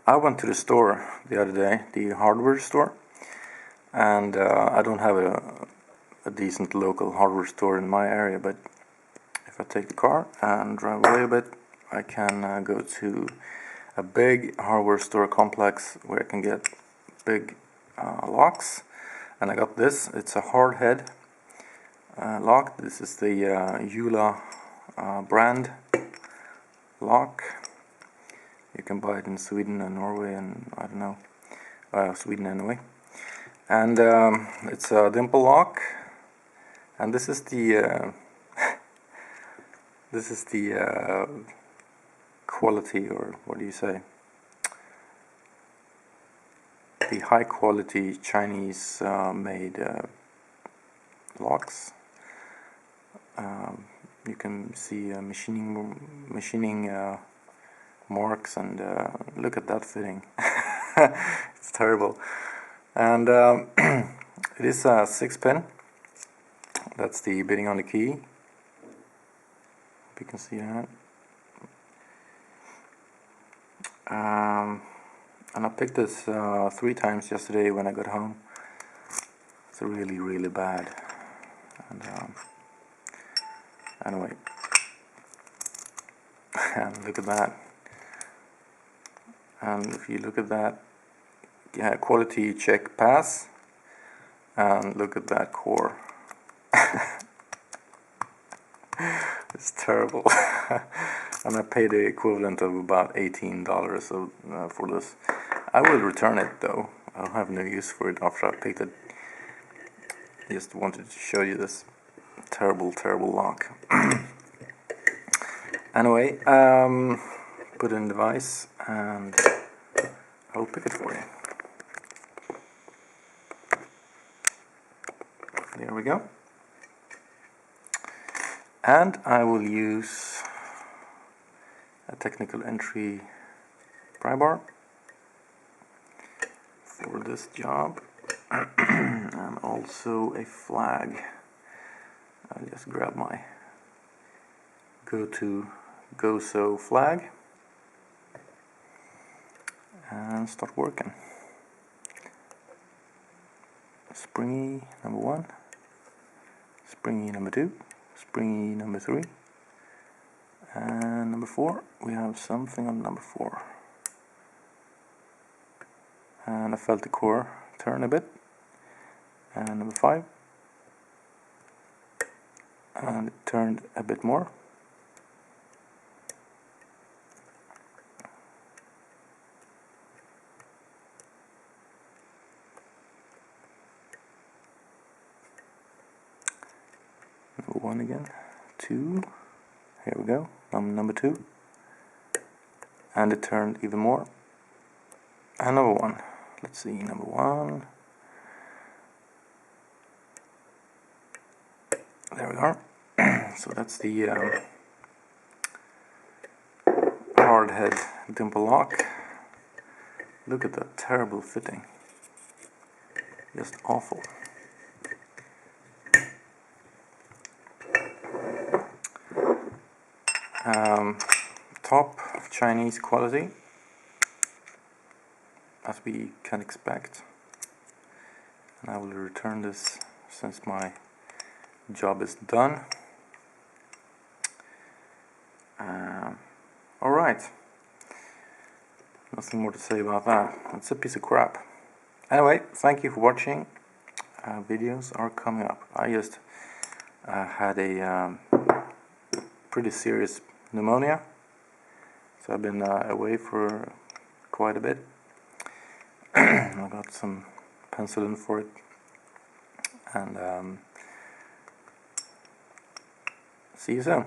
I went to the store the other day, the hardware store, and I don't have a decent local hardware store in my area, but if I take the car and drive away a bit, I can go to a big hardware store complex where I can get big locks. And I got this. It's a hard head lock. This is the Jula brand lock. You can buy it in Sweden and Norway and I don't know, Sweden anyway. And it's a dimple lock. And this is the quality, or what do you say? The high quality Chinese made locks. You can see machining marks, and look at that fitting. It's terrible. And it is a 6-pin. That's the bitting on the key. Hope you can see that. And I picked this 3 times yesterday when I got home. It's really bad. And anyway, and look at that. And if you look at that, yeah, quality check pass. And look at that core. It's terrible. And I paid the equivalent of about $18 for this. I will return it though. I'll have no use for it after I picked it. Just wanted to show you this terrible lock. Anyway, put in the device and I'll pick it for you. There we go. And I will use a technical entry prybar for this job, and also a flag. I'll just grab my GoSo flag and start working. Springy number 1, springy number 2, springy number 3, and number 4. We have something on number 4. And I felt the core turn a bit. And number 5. And it turned a bit more. Number 1 again. 2. Here we go. Number 2. And it turned even more. And number 1. Let's see, number 1. There we are. So that's the hard head dimple lock. Look at that terrible fitting. Just awful. Top Chinese quality, as we can expect. And I will return this since my job is done. Alright, nothing more to say about that. It's a piece of crap. Anyway, thank you for watching. Videos are coming up. I just had a pretty serious pneumonia, so I've been away for quite a bit. I got some penicillin for it, and see you soon.